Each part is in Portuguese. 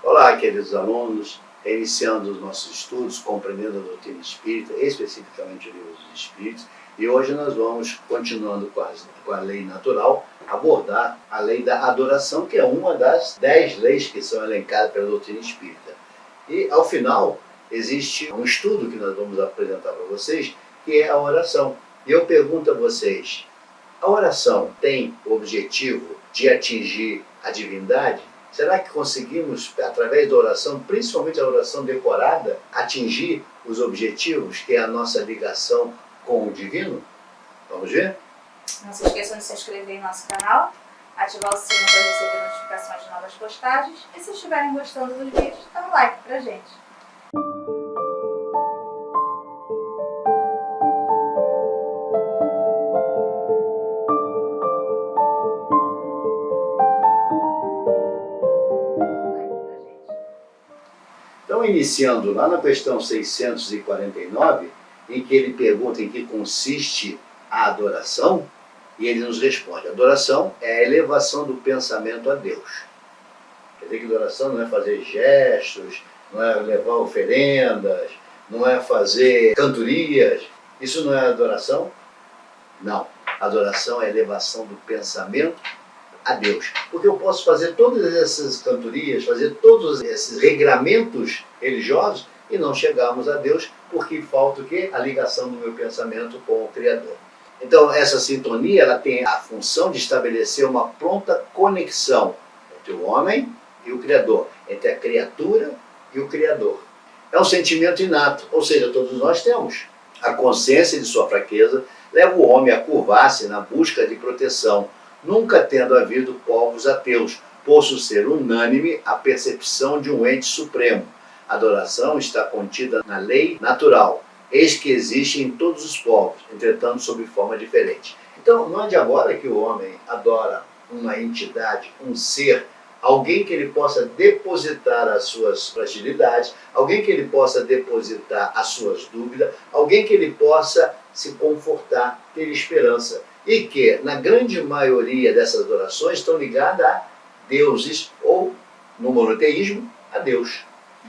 Olá, queridos alunos, iniciando os nossos estudos, compreendendo a doutrina espírita, especificamente o livro dos Espíritos, e hoje nós vamos, continuando com a lei natural, abordar a lei da adoração, que é uma das 10 leis que são elencadas pela doutrina espírita. E, ao final, existe um estudo que nós vamos apresentar para vocês, que é a oração. E eu pergunto a vocês, a oração tem o objetivo de atingir a divindade? Será que conseguimos, através da oração, principalmente a oração decorada, atingir os objetivos, que é a nossa ligação com o divino? Vamos ver? Não se esqueçam de se inscrever em nosso canal, ativar o sino para receber notificações de novas postagens e, se estiverem gostando dos vídeos, dá um like pra gente. Então, iniciando lá na questão 649, em que ele pergunta em que consiste a adoração, e ele nos responde: a adoração é a elevação do pensamento a Deus. Quer dizer que adoração não é fazer gestos, não é levar oferendas, não é fazer cantorias. Isso não é adoração? Não. Adoração é a elevação do pensamento a Deus. Porque eu posso fazer todas essas cantorias, fazer todos esses regramentos religiosos e não chegarmos a Deus, porque falta o quê? A ligação do meu pensamento com o Criador. Então, essa sintonia ela tem a função de estabelecer uma pronta conexão entre o homem e o Criador, entre a criatura e o Criador. É um sentimento inato, ou seja, todos nós temos. A consciência de sua fraqueza leva o homem a curvar-se na busca de proteção, nunca tendo havido povos ateus, posto ser unânime a percepção de um ente supremo. A adoração está contida na lei natural, eis que existe em todos os povos, entretanto sob forma diferente. Então, não é de agora que o homem adora uma entidade, um ser, alguém que ele possa depositar as suas fragilidades, alguém que ele possa depositar as suas dúvidas, alguém que ele possa se confortar, ter esperança. E que, na grande maioria dessas adorações, estão ligadas a deuses ou, no monoteísmo, a Deus.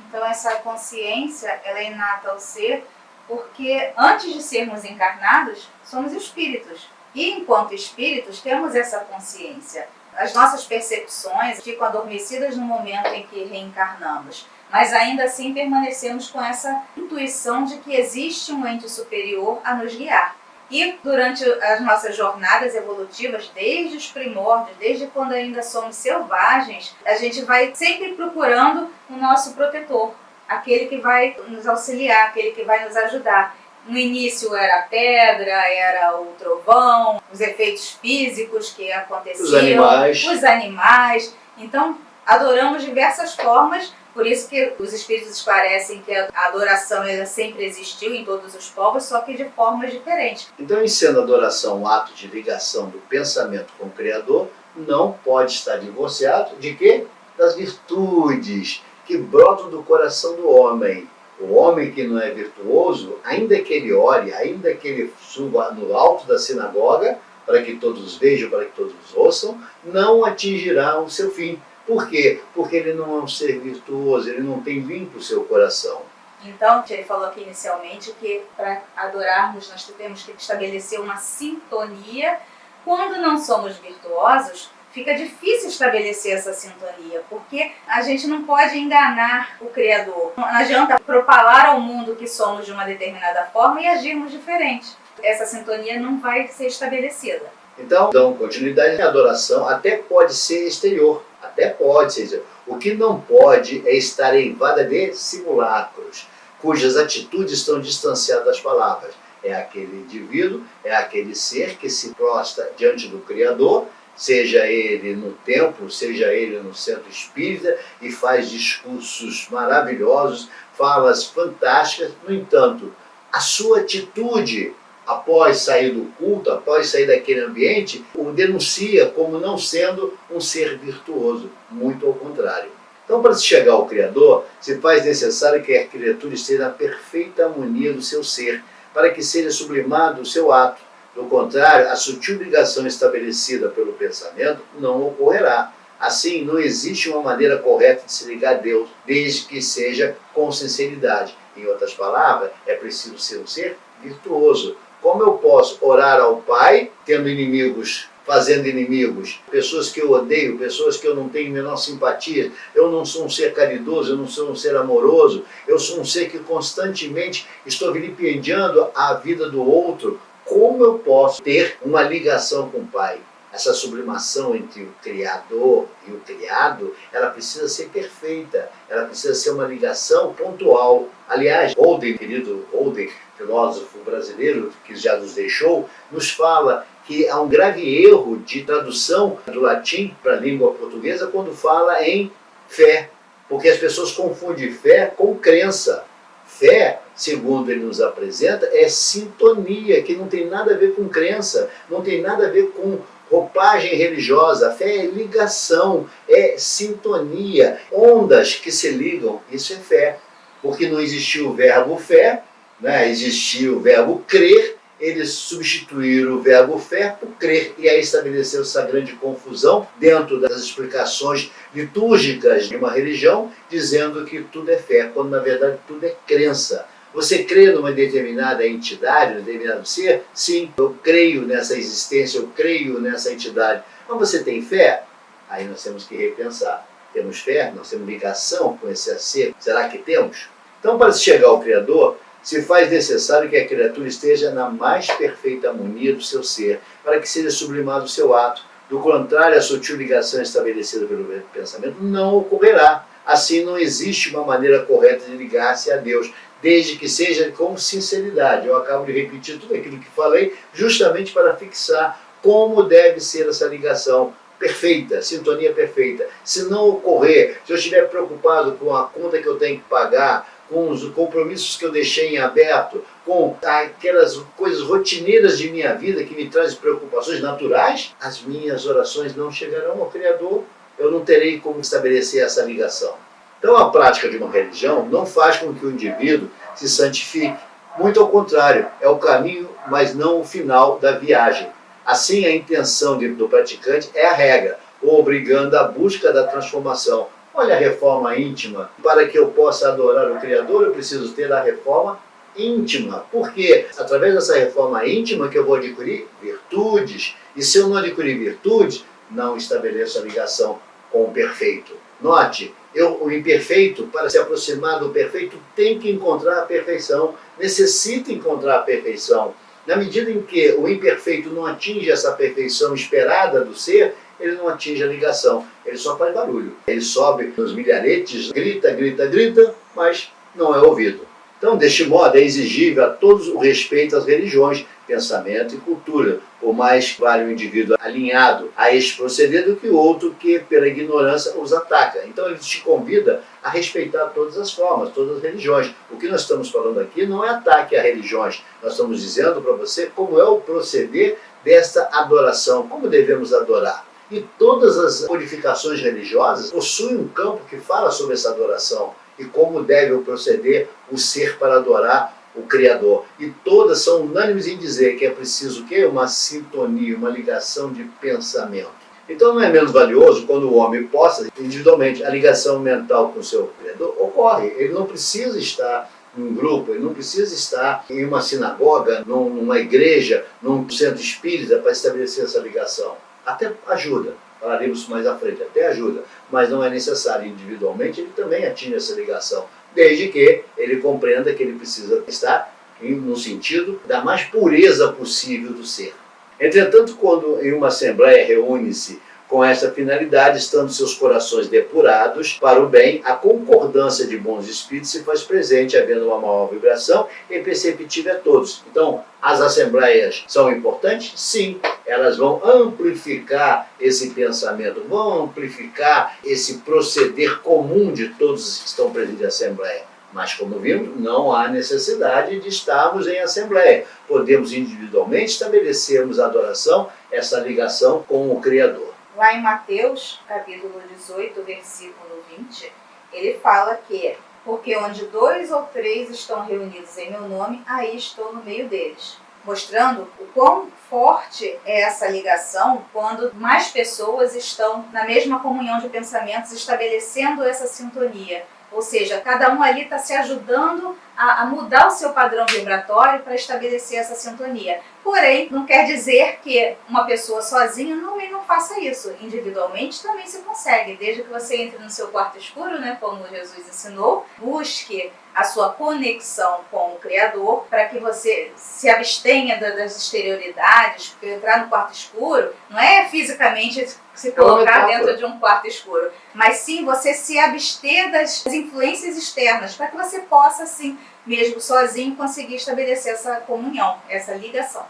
Então, essa consciência ela é inata ao ser, porque antes de sermos encarnados, somos espíritos. E, enquanto espíritos, temos essa consciência. As nossas percepções ficam adormecidas no momento em que reencarnamos, mas ainda assim permanecemos com essa intuição de que existe um ente superior a nos guiar. E durante as nossas jornadas evolutivas, desde os primórdios, desde quando ainda somos selvagens, a gente vai sempre procurando o nosso protetor, aquele que vai nos auxiliar, aquele que vai nos ajudar. No início era a pedra, era o trovão, os efeitos físicos que aconteciam, os animais. Então, adoramos diversas formas. Por isso que os espíritos esclarecem que a adoração ela sempre existiu em todos os povos, só que de formas diferentes. Então, em sendo a adoração um ato de ligação do pensamento com o Criador, não pode estar divorciado de quê? Das virtudes que brotam do coração do homem. O homem que não é virtuoso, ainda que ele ore, ainda que ele suba no alto da sinagoga, para que todos vejam, para que todos ouçam, não atingirá o seu fim. Por quê? Porque ele não é um ser virtuoso, ele não tem limpo o seu coração. Então, ele falou aqui inicialmente que para adorarmos nós temos que estabelecer uma sintonia. Quando não somos virtuosos, fica difícil estabelecer essa sintonia, porque a gente não pode enganar o Criador. Não adianta propalar ao mundo que somos de uma determinada forma e agirmos diferente. Essa sintonia não vai ser estabelecida. Então, continuidade, a adoração até pode ser exterior, até pode ser. O que não pode é estar eivada de simulacros, cujas atitudes estão distanciadas das palavras. É aquele indivíduo, é aquele ser que se prostra diante do Criador, seja ele no templo, seja ele no centro espírita, e faz discursos maravilhosos, falas fantásticas. No entanto, a sua atitude após sair do culto, após sair daquele ambiente, o denuncia como não sendo um ser virtuoso, muito ao contrário. Então, para se chegar ao Criador, se faz necessário que a criatura esteja na perfeita harmonia do seu ser, para que seja sublimado o seu ato. Do contrário, a sutil ligação estabelecida pelo pensamento não ocorrerá. Assim, não existe uma maneira correta de se ligar a Deus, desde que seja com sinceridade. Em outras palavras, é preciso ser um ser virtuoso. Como eu posso orar ao Pai, tendo inimigos, fazendo inimigos, pessoas que eu odeio, pessoas que eu não tenho a menor simpatia? Eu não sou um ser caridoso, eu não sou um ser amoroso, eu sou um ser que constantemente estou vilipendiando a vida do outro. Como eu posso ter uma ligação com o Pai? Essa sublimação entre o Criador e o criado, ela precisa ser perfeita, ela precisa ser uma ligação pontual. Aliás, Holden, querido Holden, filósofo brasileiro que já nos deixou, nos fala que há um grave erro de tradução do latim para a língua portuguesa quando fala em fé, porque as pessoas confundem fé com crença. Fé, segundo ele nos apresenta, é sintonia, que não tem nada a ver com crença, não tem nada a ver com roupagem religiosa. A fé é ligação, é sintonia, ondas que se ligam, isso é fé. Porque não existiu o verbo fé, né? Existiu o verbo crer, eles substituíram o verbo fé por crer, e aí estabeleceu essa grande confusão dentro das explicações litúrgicas de uma religião, dizendo que tudo é fé, quando na verdade tudo é crença. Você crê numa determinada entidade, num determinado ser? Sim, eu creio nessa existência, eu creio nessa entidade. Mas você tem fé? Aí nós temos que repensar. Temos fé? Nós temos ligação com esse ser? Será que temos? Então, para se chegar ao Criador, se faz necessário que a criatura esteja na mais perfeita harmonia do seu ser, para que seja sublimado o seu ato. Do contrário, a sutil ligação estabelecida pelo pensamento não ocorrerá. Assim, não existe uma maneira correta de ligar-se a Deus, desde que seja com sinceridade. Eu acabo de repetir tudo aquilo que falei, justamente para fixar como deve ser essa ligação perfeita, sintonia perfeita. Se não ocorrer, se eu estiver preocupado com a conta que eu tenho que pagar, com os compromissos que eu deixei em aberto, com aquelas coisas rotineiras de minha vida que me trazem preocupações naturais, as minhas orações não chegarão ao Criador, eu não terei como estabelecer essa ligação. Então a prática de uma religião não faz com que o indivíduo se santifique. Muito ao contrário, é o caminho, mas não o final da viagem. Assim, a intenção do praticante é a regra, obrigando a busca da transformação. Olha a reforma íntima. Para que eu possa adorar o Criador, eu preciso ter a reforma íntima. Porque através dessa reforma íntima que eu vou adquirir virtudes. E se eu não adquirir virtudes, não estabeleço a ligação com o perfeito. Note, o imperfeito, para se aproximar do perfeito, tem que encontrar a perfeição, necessita encontrar a perfeição. Na medida em que o imperfeito não atinge essa perfeição esperada do ser, ele não atinge a ligação, ele só faz barulho. Ele sobe nos milharetes, grita, grita, grita, mas não é ouvido. Então, deste modo, é exigível a todos o respeito às religiões, pensamento e cultura, por mais vale o indivíduo alinhado a este proceder do que o outro que, pela ignorância, os ataca. Então, ele te convida a respeitar todas as formas, todas as religiões. O que nós estamos falando aqui não é ataque a religiões, nós estamos dizendo para você como é o proceder desta adoração, como devemos adorar. E todas as codificações religiosas possuem um campo que fala sobre essa adoração e como deve proceder o ser para adorar o Criador. E todas são unânimes em dizer que é preciso o quê? Uma sintonia, uma ligação de pensamento. Então não é menos valioso quando o homem possa, individualmente, a ligação mental com o seu Criador ocorre. Ele não precisa estar em um grupo, ele não precisa estar em uma sinagoga, numa igreja, num centro espírita para estabelecer essa ligação. Até ajuda, falaremos mais à frente, até ajuda, mas não é necessário. Individualmente ele também atinge essa ligação, desde que ele compreenda que ele precisa estar no sentido da mais pureza possível do ser. Entretanto, quando em uma assembleia reúne-se com essa finalidade, estando seus corações depurados para o bem, a concordância de bons espíritos se faz presente, havendo uma maior vibração e perceptível a todos. Então, as assembleias são importantes? Sim, elas vão amplificar esse pensamento, vão amplificar esse proceder comum de todos os que estão presentes na assembleia. Mas, como vimos, não há necessidade de estarmos em assembleia. Podemos individualmente estabelecermos a adoração, essa ligação com o Criador. Lá em Mateus, capítulo 18, versículo 20, ele fala que, porque onde 2 ou 3 estão reunidos em meu nome, aí estou no meio deles. mostrando o quão forte é essa ligação quando mais pessoas estão na mesma comunhão de pensamentos, estabelecendo essa sintonia. Ou seja, cada um ali está se ajudando a mudar o seu padrão vibratório para estabelecer essa sintonia. Porém, não quer dizer que uma pessoa sozinha não faça isso. Individualmente também se consegue, desde que você entre no seu quarto escuro, né, como Jesus ensinou, busque a sua conexão com o Criador, para que você se abstenha das exterioridades, porque entrar no quarto escuro não é fisicamente se colocar dentro de um quarto escuro, mas sim você se abster das influências externas, para que você possa, assim, mesmo sozinho, conseguir estabelecer essa comunhão, essa ligação.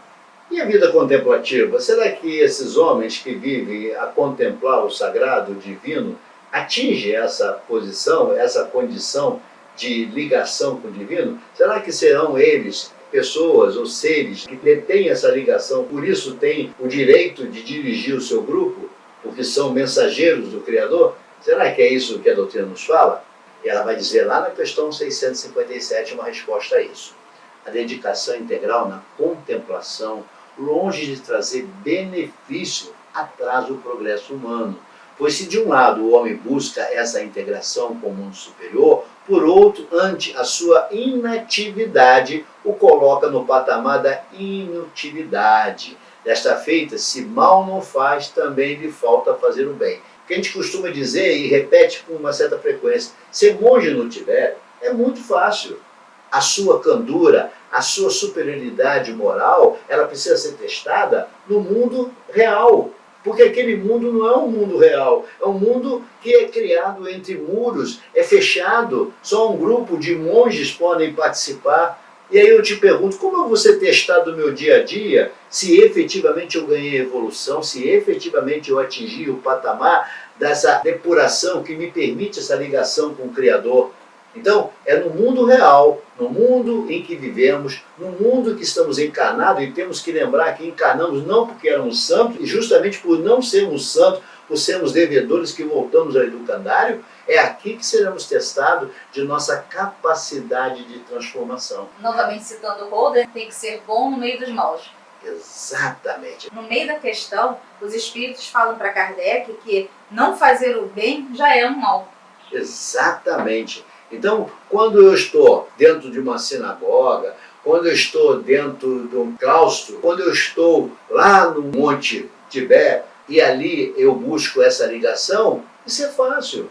E a vida contemplativa? Será que esses homens que vivem a contemplar o sagrado, o divino, atingem essa posição, essa condição de ligação com o divino? Será que serão eles pessoas ou seres que detêm essa ligação, por isso têm o direito de dirigir o seu grupo, porque são mensageiros do Criador? Será que é isso que a doutrina nos fala? E ela vai dizer lá na questão 657 uma resposta a isso. A dedicação integral na contemplação, longe de trazer benefício, atrasa o progresso humano. Pois se de um lado o homem busca essa integração com o mundo superior, por outro, ante a sua inatividade, o coloca no patamar da inutilidade. Desta feita, se mal não faz, também lhe falta fazer o bem. O que a gente costuma dizer e repete com uma certa frequência: ser monge no Tibete é muito fácil. A sua candura, a sua superioridade moral, ela precisa ser testada no mundo real. Porque aquele mundo não é um mundo real, é um mundo que é criado entre muros, é fechado, só um grupo de monges podem participar. E aí eu te pergunto, como eu vou ser testado no meu dia a dia, se efetivamente eu ganhei evolução, se efetivamente eu atingi o patamar dessa depuração que me permite essa ligação com o Criador? Então, é no mundo real, no mundo em que vivemos, no mundo que estamos encarnados, e temos que lembrar que encarnamos não porque éramos santos, e justamente por não sermos santos, por sermos devedores que voltamos ao educandário, é aqui que seremos testados de nossa capacidade de transformação. Novamente citando Holder, tem que ser bom no meio dos maus. Exatamente. No meio da questão, os espíritos falam para Kardec que não fazer o bem já é um mal. Exatamente. Então, quando eu estou dentro de uma sinagoga, quando eu estou dentro de um claustro, quando eu estou lá no Monte Tibete e ali eu busco essa ligação, isso é fácil.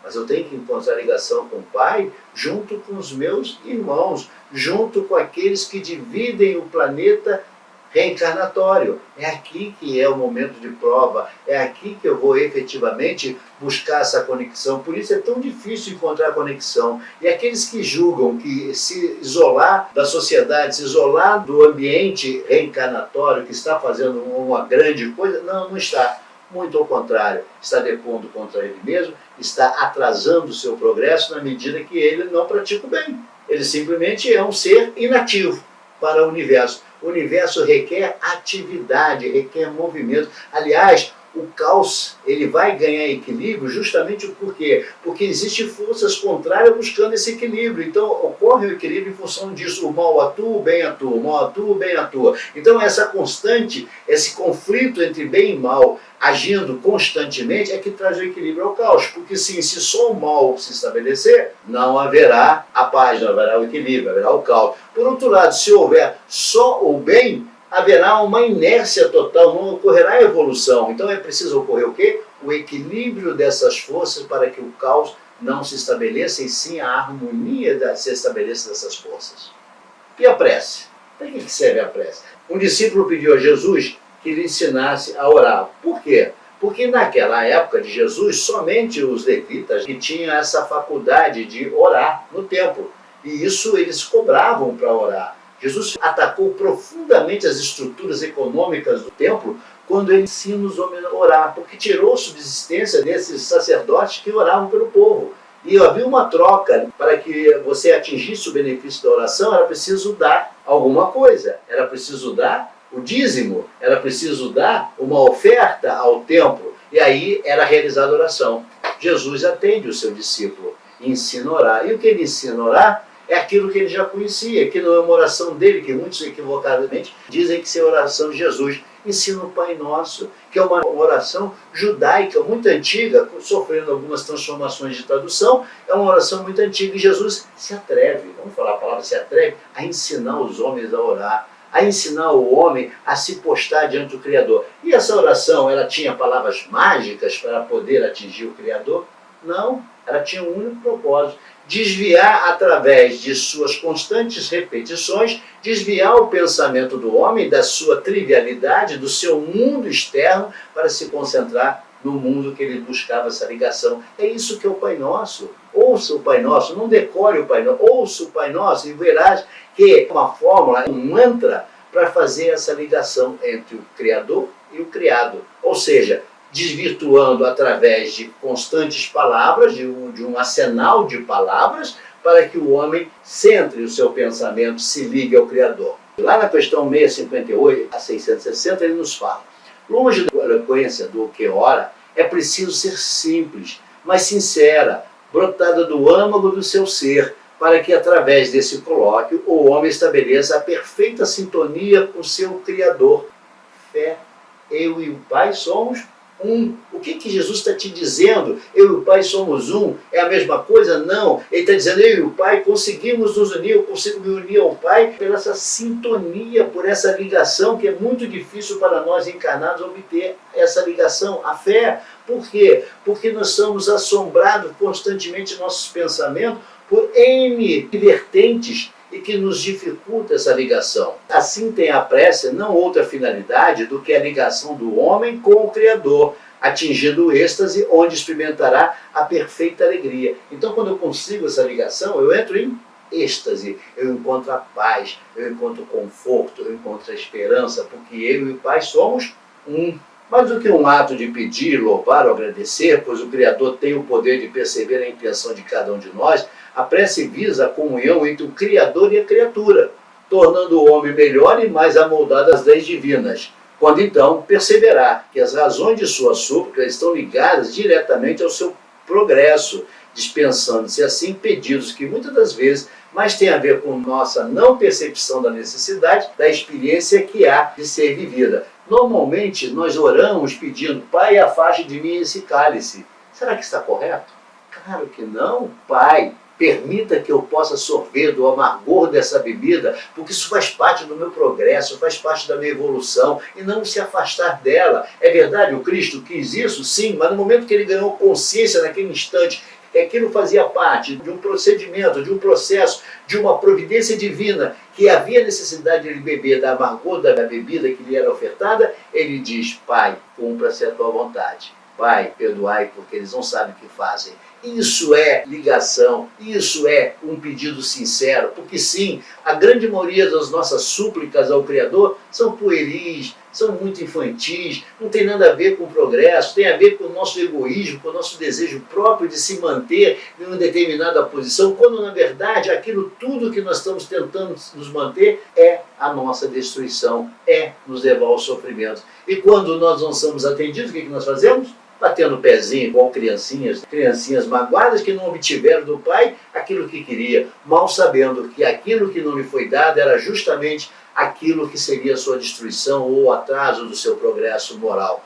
Mas eu tenho que encontrar ligação com o Pai junto com os meus irmãos, junto com aqueles que dividem o planeta reencarnatório. É aqui que é o momento de prova, é aqui que eu vou efetivamente buscar essa conexão. Por isso é tão difícil encontrar conexão. E aqueles que julgam que se isolar da sociedade, se isolar do ambiente reencarnatório, que está fazendo uma grande coisa, não está. Muito ao contrário, está depondo contra ele mesmo, está atrasando o seu progresso na medida que ele não pratica o bem. Ele simplesmente é um ser inativo para o universo. O universo requer atividade, requer movimento. Aliás, o caos ele vai ganhar equilíbrio justamente por quê? Porque existem forças contrárias buscando esse equilíbrio. Então ocorre o equilíbrio em função disso. O mal atua, o bem atua, o mal atua, o bem atua. Então essa constante, esse conflito entre bem e mal, agindo constantemente, é que traz o equilíbrio ao caos. Porque sim, se só o mal se estabelecer, não haverá a paz, não haverá o equilíbrio, haverá o caos. Por outro lado, se houver só o bem, haverá uma inércia total, não ocorrerá evolução. Então é preciso ocorrer o quê? O equilíbrio dessas forças para que o caos não se estabeleça e sim a harmonia se estabeleça dessas forças. E a prece? Para que serve a prece? Um discípulo pediu a Jesus que lhe ensinasse a orar. Por quê? Porque naquela época de Jesus, somente os levitas que tinham essa faculdade de orar no templo. E isso eles cobravam para orar. Jesus atacou profundamente as estruturas econômicas do templo quando ele ensina os homens a orar, porque tirou subsistência desses sacerdotes que oravam pelo povo. E havia uma troca. Para que você atingisse o benefício da oração, era preciso dar alguma coisa. Era preciso dar o dízimo, era preciso dar uma oferta ao templo. E aí era realizada a oração. Jesus atende o seu discípulo e ensina a orar. E o que ele ensina a orar? é aquilo que ele já conhecia, que não é uma oração dele, que muitos equivocadamente dizem que isso é a oração de Jesus. Ensina o Pai Nosso, que é uma oração judaica muito antiga, sofrendo algumas transformações de tradução, é uma oração muito antiga e Jesus se atreve, vamos falar a palavra se atreve, a ensinar os homens a orar, a ensinar o homem a se postar diante do Criador. E essa oração, ela tinha palavras mágicas para poder atingir o Criador? Não, ela tinha um único propósito: desviar através de suas constantes repetições, desviar o pensamento do homem da sua trivialidade, do seu mundo externo, para se concentrar no mundo que ele buscava essa ligação. É isso que é o Pai Nosso. Ouça o Pai Nosso, não decore o Pai Nosso, ouça o Pai Nosso e verás que é uma fórmula, um mantra para fazer essa ligação entre o Criador e o criado. Ou seja, desvirtuando através de constantes palavras, de um arsenal de palavras, para que o homem centre o seu pensamento, se ligue ao Criador. Lá na questão 658 a 660, ele nos fala: longe da eloquência do que ora, é preciso ser simples, mas sincera, brotada do âmago do seu ser, para que através desse colóquio o homem estabeleça a perfeita sintonia com seu Criador. Fé, eu e o Pai somos um. O que Jesus está te dizendo? Eu e o Pai somos um. É a mesma coisa? Não. Ele está dizendo: eu e o Pai conseguimos nos unir, eu consigo me unir ao Pai por essa sintonia, por essa ligação que é muito difícil para nós encarnados obter essa ligação, a fé. Por quê? Porque nós somos assombrados constantemente em nossos pensamentos por N vertentes e que nos dificulta essa ligação. Assim tem a prece não outra finalidade do que a ligação do homem com o Criador, atingindo o êxtase onde experimentará a perfeita alegria. Então, quando eu consigo essa ligação, eu entro em êxtase, eu encontro a paz, eu encontro o conforto, eu encontro a esperança, porque eu e o Pai somos um. Mais do que um ato de pedir, louvar ou agradecer, pois o Criador tem o poder de perceber a intenção de cada um de nós, a prece visa a comunhão entre o Criador e a criatura, tornando o homem melhor e mais amoldado às leis divinas, quando então perceberá que as razões de sua súplica estão ligadas diretamente ao seu progresso, dispensando-se assim pedidos que muitas das vezes mais têm a ver com nossa não percepção da necessidade, da experiência que há de ser vivida. Normalmente nós oramos pedindo: Pai, afaste de mim esse cálice. Será que está correto? Claro que não. Pai, permita que eu possa sorver do amargor dessa bebida, porque isso faz parte do meu progresso, faz parte da minha evolução, e não se afastar dela. É verdade, o Cristo quis isso? Sim, mas no momento que ele ganhou consciência, naquele instante, que aquilo fazia parte de um procedimento, de um processo, de uma providência divina, que havia necessidade de ele beber da amargor da bebida que lhe era ofertada, ele diz: Pai, cumpra-se a tua vontade. Pai, perdoai, porque eles não sabem o que fazem. Isso é ligação, isso é um pedido sincero, porque sim, a grande maioria das nossas súplicas ao Criador são pueris, são muito infantis, não tem nada a ver com o progresso, tem a ver com o nosso egoísmo, com o nosso desejo próprio de se manter em uma determinada posição, quando na verdade aquilo tudo que nós estamos tentando nos manter é a nossa destruição, é nos levar ao sofrimento. E quando nós não somos atendidos, o que nós fazemos? Batendo o pezinho igual criancinhas magoadas que não obtiveram do Pai aquilo que queria, mal sabendo que aquilo que não lhe foi dado era justamente aquilo que seria a sua destruição ou o atraso do seu progresso moral.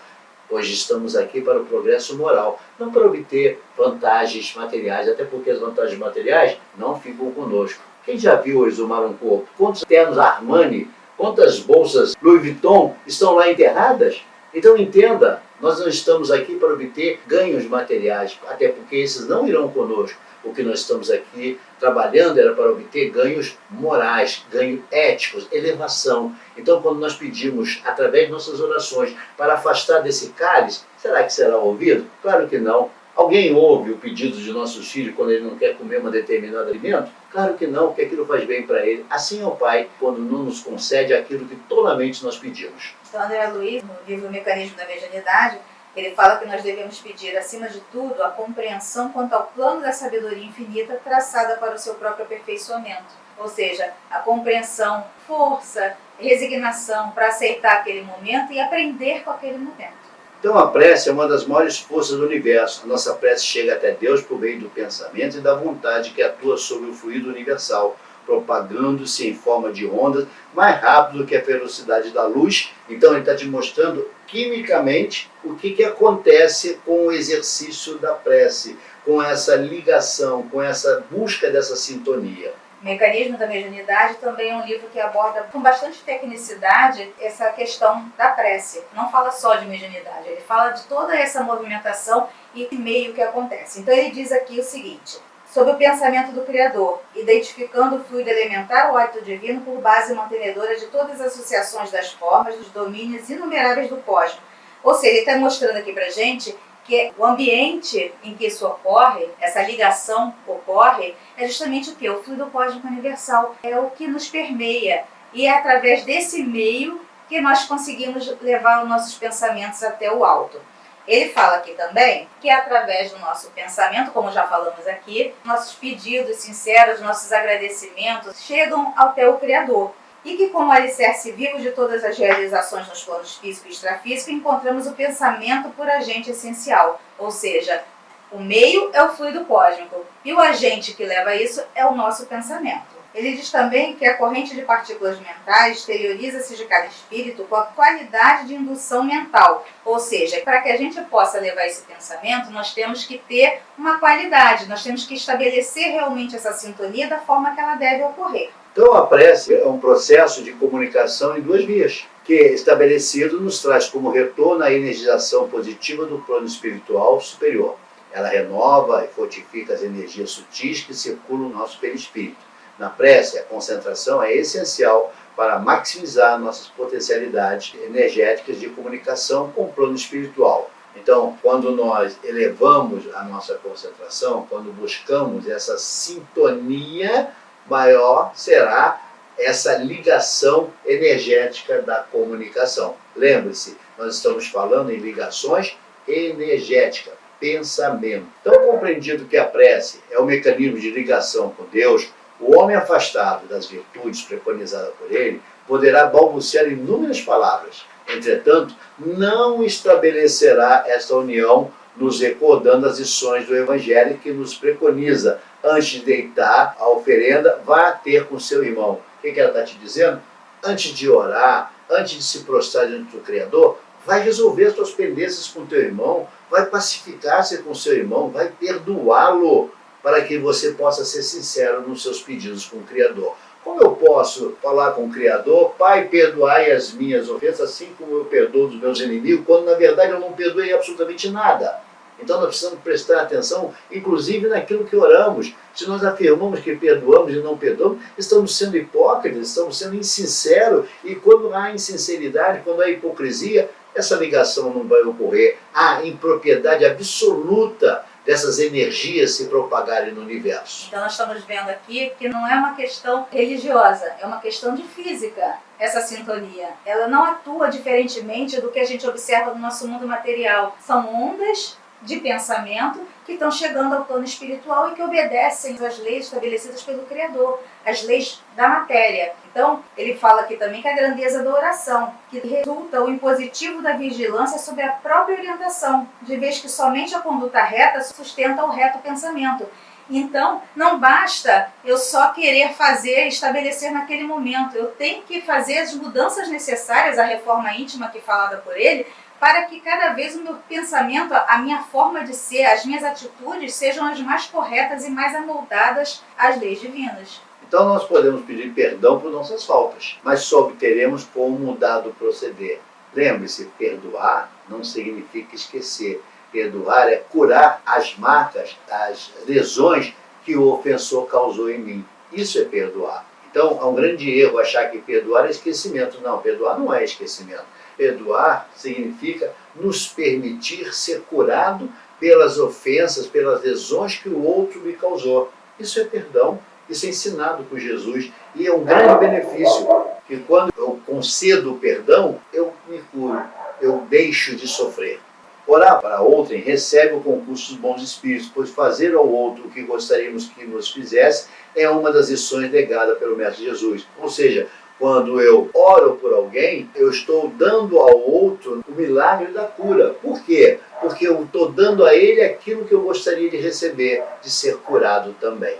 Hoje estamos aqui para o progresso moral, não para obter vantagens materiais, até porque as vantagens materiais não ficam conosco. Quem já viu hoje exumar um corpo? Quantos ternos Armani, quantas bolsas Louis Vuitton estão lá enterradas? Então entenda, nós não estamos aqui para obter ganhos materiais, até porque esses não irão conosco. O que nós estamos aqui trabalhando era para obter ganhos morais, ganhos éticos, elevação. Então, quando nós pedimos, através de nossas orações, para afastar desse cálice, será que será ouvido? Claro que não. Alguém ouve o pedido de nossos filhos quando ele não quer comer um determinado alimento? Claro que não, porque aquilo faz bem para ele. Assim é o Pai quando não nos concede aquilo que tolamente nós pedimos. Então, André Luiz, no livro Mecanismo da Medianidade, ele fala que nós devemos pedir, acima de tudo, a compreensão quanto ao plano da sabedoria infinita traçada para o seu próprio aperfeiçoamento. Ou seja, a compreensão, força, resignação para aceitar aquele momento e aprender com aquele momento. Então a prece é uma das maiores forças do universo. A nossa prece chega até Deus por meio do pensamento e da vontade que atua sobre o fluido universal, propagando-se em forma de ondas mais rápido do que a velocidade da luz. Então ele está te mostrando quimicamente o que acontece com o exercício da prece, com essa ligação, com essa busca dessa sintonia. Mecanismo da Mediunidade também é um livro que aborda com bastante tecnicidade essa questão da prece. Não fala só de mediunidade, ele fala de toda essa movimentação e meio que acontece. Então ele diz aqui o seguinte: sobre o pensamento do Criador, identificando o fluido elementar ou hábito divino por base mantenedora de todas as associações das formas, dos domínios inumeráveis do cosmos. Ou seja, ele está mostrando aqui para gente que o ambiente em que isso ocorre, essa ligação ocorre, é justamente o quê? O fluido cósmico universal. É o que nos permeia. E é através desse meio que nós conseguimos levar os nossos pensamentos até o alto. Ele fala aqui também que através do nosso pensamento, como já falamos aqui, nossos pedidos sinceros, nossos agradecimentos chegam até o Criador. E que como alicerce vivo de todas as realizações nos planos físico e extrafísico, encontramos o pensamento por agente essencial. Ou seja, o meio é o fluido cósmico e o agente que leva isso é o nosso pensamento. Ele diz também que a corrente de partículas mentais exterioriza-se de cada espírito com a qualidade de indução mental. Ou seja, para que a gente possa levar esse pensamento, nós temos que ter uma qualidade, nós temos que estabelecer realmente essa sintonia da forma que ela deve ocorrer. Então a prece é um processo de comunicação em duas vias, que estabelecido nos traz como retorno a energização positiva do plano espiritual superior. Ela renova e fortifica as energias sutis que circulam no nosso perispírito. Na prece, a concentração é essencial para maximizar nossas potencialidades energéticas de comunicação com o plano espiritual. Então, quando nós elevamos a nossa concentração, quando buscamos essa sintonia, maior será essa ligação energética da comunicação. Lembre-se, nós estamos falando em ligações energéticas, pensamento. Então, compreendido que a prece é um mecanismo de ligação com Deus, o homem afastado das virtudes preconizadas por ele poderá balbuciar inúmeras palavras. Entretanto, não estabelecerá esta união nos recordando as lições do Evangelho que nos preconiza, antes de deitar a oferenda, vá ter com seu irmão. O que ela está te dizendo? Antes de orar, antes de se prostrar diante do Criador, vai resolver as suas pendências com teu irmão, vai pacificar-se com seu irmão, vai perdoá-lo, para que você possa ser sincero nos seus pedidos com o Criador. Como eu posso falar com o Criador, Pai, perdoai as minhas ofensas, assim como eu perdoo os meus inimigos, quando na verdade eu não perdoei absolutamente nada? Então nós precisamos prestar atenção, inclusive naquilo que oramos. Se nós afirmamos que perdoamos e não perdoamos, estamos sendo hipócritas, estamos sendo insinceros, e quando há insinceridade, quando há hipocrisia, essa ligação não vai ocorrer. Há impropriedade absoluta dessas energias se propagarem no universo. Então nós estamos vendo aqui que não é uma questão religiosa, é uma questão de física, essa sintonia. Ela não atua diferentemente do que a gente observa no nosso mundo material. São ondas de pensamento que estão chegando ao plano espiritual e que obedecem às leis estabelecidas pelo Criador, as leis da matéria. Então, ele fala aqui também que a grandeza da oração, que resulta o impositivo da vigilância sobre a própria orientação, de vez que somente a conduta reta sustenta o reto pensamento. Então, não basta eu só querer fazer, estabelecer naquele momento. Eu tenho que fazer as mudanças necessárias, a reforma íntima que é falada por ele, para que cada vez o meu pensamento, a minha forma de ser, as minhas atitudes sejam as mais corretas e mais amoldadas às leis divinas. Então nós podemos pedir perdão por nossas faltas, mas só obteremos com um mudado proceder. Lembre-se, perdoar não significa esquecer. Perdoar é curar as marcas, as lesões que o ofensor causou em mim. Isso é perdoar. Então é um grande erro achar que perdoar é esquecimento. Não, perdoar não é esquecimento. Perdoar significa nos permitir ser curado pelas ofensas, pelas lesões que o outro me causou. Isso é perdão, isso é ensinado por Jesus e é um grande benefício, que quando eu concedo o perdão, eu me curo, eu deixo de sofrer. Orar para outrem recebe o concurso dos bons espíritos, pois fazer ao outro o que gostaríamos que nos fizesse é uma das lições negadas pelo Mestre Jesus. Ou seja, Quando eu oro por alguém, eu estou dando ao outro o milagre da cura. Por quê? Porque eu estou dando a ele aquilo que eu gostaria de receber, de ser curado também.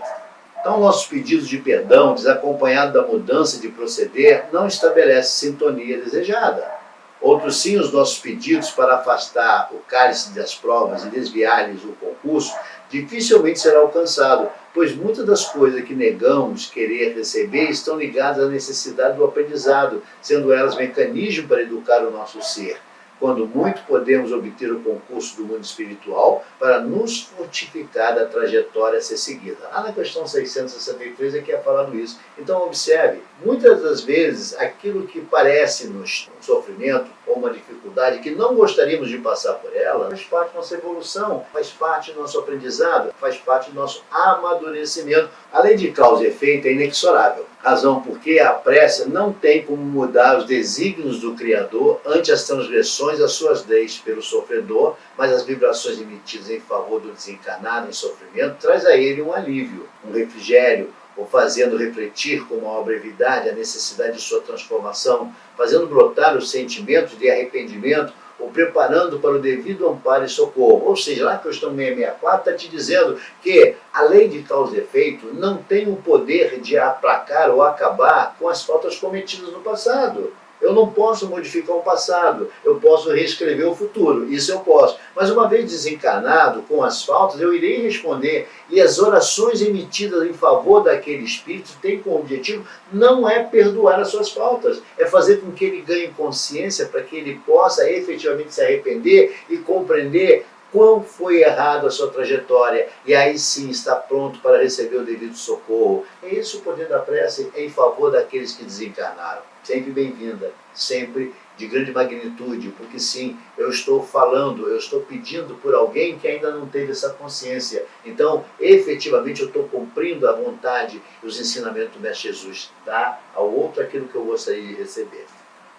Então, nossos pedidos de perdão, desacompanhado da mudança de proceder, não estabelece sintonia desejada. Outros sim, os nossos pedidos para afastar o cálice das provas e desviar-lhes o concurso, dificilmente será alcançado, pois muitas das coisas que negamos querer receber estão ligadas à necessidade do aprendizado, sendo elas mecanismos para educar o nosso ser. Quando muito podemos obter o concurso do mundo espiritual para nos fortificar da trajetória a ser seguida. Lá na questão 663 é que é falado isso. Então observe, muitas das vezes aquilo que parece-nos um sofrimento ou uma dificuldade que não gostaríamos de passar por ela, faz parte da nossa evolução, faz parte do nosso aprendizado, faz parte do nosso amadurecimento. A lei de causa e efeito é inexorável. Razão porque a prece não tem como mudar os desígnios do Criador ante as transgressões das suas leis pelo sofredor, mas as vibrações emitidas em favor do desencarnado em sofrimento traz a ele um alívio, um refrigério, ou fazendo refletir com maior brevidade a necessidade de sua transformação, fazendo brotar os sentimentos de arrependimento, ou preparando para o devido amparo e socorro. Ou seja, lá na questão 664 está te dizendo que a lei de causa e efeito não tem o poder de aplacar ou acabar com as faltas cometidas no passado. Eu não posso modificar o passado, eu posso reescrever o futuro, isso eu posso. Mas uma vez desencarnado, com as faltas, eu irei responder. E as orações emitidas em favor daquele espírito têm como objetivo não é perdoar as suas faltas, é fazer com que ele ganhe consciência para que ele possa efetivamente se arrepender e compreender quão foi errado a sua trajetória, e aí sim está pronto para receber o devido socorro. É esse o poder da prece em favor daqueles que desencarnaram. Sempre bem-vinda, sempre de grande magnitude, porque sim, eu estou falando, eu estou pedindo por alguém que ainda não teve essa consciência. Então, efetivamente, eu estou cumprindo a vontade e os ensinamentos do Mestre Jesus, dar ao outro aquilo que eu gostaria de receber.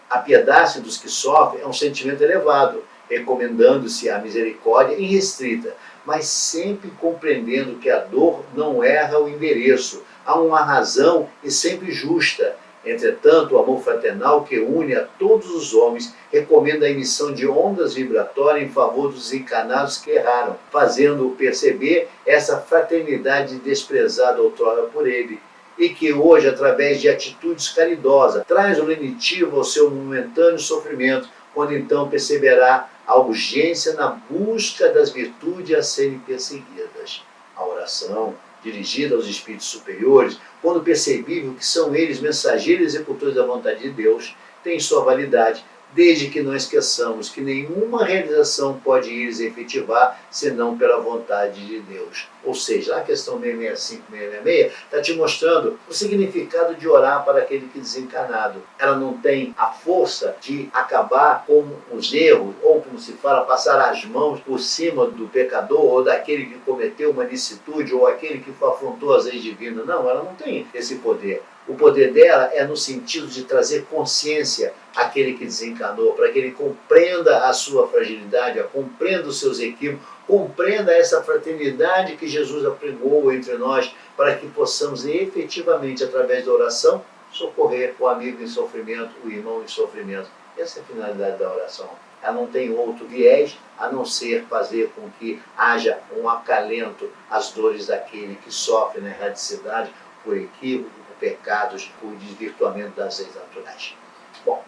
Apiedar-se dos que sofrem é um sentimento elevado, recomendando-se a misericórdia irrestrita, mas sempre compreendendo que a dor não erra o endereço, há uma razão e sempre justa. Entretanto, o amor fraternal que une a todos os homens recomenda a emissão de ondas vibratórias em favor dos encarnados que erraram, fazendo-o perceber essa fraternidade desprezada outrora por ele, e que hoje, através de atitudes caridosas, traz um lenitivo ao seu momentâneo sofrimento, quando então perceberá a urgência na busca das virtudes a serem perseguidas. A oração, dirigida aos espíritos superiores, quando percebível que são eles mensageiros e executores da vontade de Deus, tem sua validade, desde que não esqueçamos que nenhuma realização pode ir efetivar senão pela vontade de Deus. Ou seja, a questão 665, 666 está te mostrando o significado de orar para aquele que é desencarnado. Ela não tem a força de acabar com os erros, ou como se fala, passar as mãos por cima do pecador, ou daquele que cometeu uma licitude, ou aquele que afrontou as leis divinas. Não, ela não tem esse poder. O poder dela é no sentido de trazer consciência àquele que desencarnou, para que ele compreenda a sua fragilidade, compreenda os seus equívocos, compreenda essa fraternidade que Jesus apregou entre nós, para que possamos efetivamente, através da oração, socorrer o amigo em sofrimento, o irmão em sofrimento. Essa é a finalidade da oração. Ela não tem outro viés a não ser fazer com que haja um acalento às dores daquele que sofre na erradicidade por equívoco, por pecados, por desvirtuamento das leis naturais. Bom,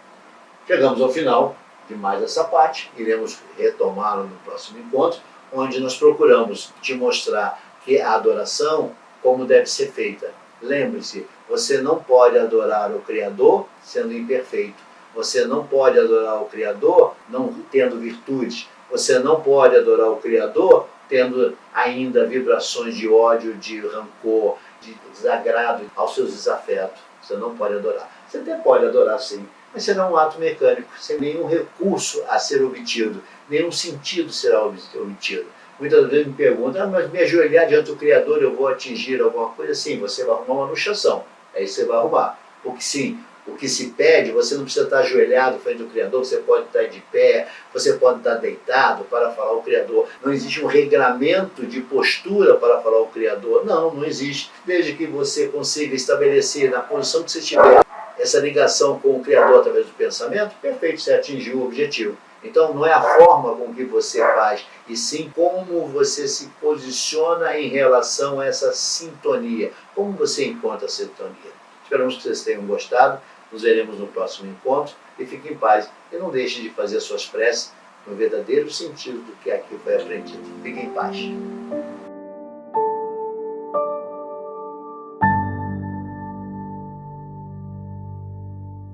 chegamos ao final de mais essa parte, iremos retomá-lo no próximo encontro, onde nós procuramos te mostrar que a adoração, como deve ser feita. Lembre-se, você não pode adorar o Criador sendo imperfeito. Você não pode adorar o Criador não tendo virtudes. Você não pode adorar o Criador tendo ainda vibrações de ódio, de rancor, de desagrado aos seus desafetos. Você não pode adorar. Você até pode adorar sim, mas será um ato mecânico, sem nenhum recurso a ser obtido, nenhum sentido será obtido. Muitas vezes me perguntam, mas me ajoelhar diante do Criador eu vou atingir alguma coisa? Sim, você vai arrumar uma luxação, é isso que você vai arrumar. Porque sim, o que se pede, você não precisa estar ajoelhado frente ao Criador, você pode estar de pé, você pode estar deitado para falar ao Criador. Não existe um regramento de postura para falar ao Criador. Não, não existe. Desde que você consiga estabelecer na posição que você estiver, essa ligação com o Criador através do pensamento, perfeito, você atingiu o objetivo. Então não é a forma com que você faz, e sim como você se posiciona em relação a essa sintonia, como você encontra a sintonia. Esperamos que vocês tenham gostado, nos veremos no próximo encontro, e fiquem em paz, e não deixem de fazer suas preces no verdadeiro sentido do que aqui foi aprendido. Fiquem em paz.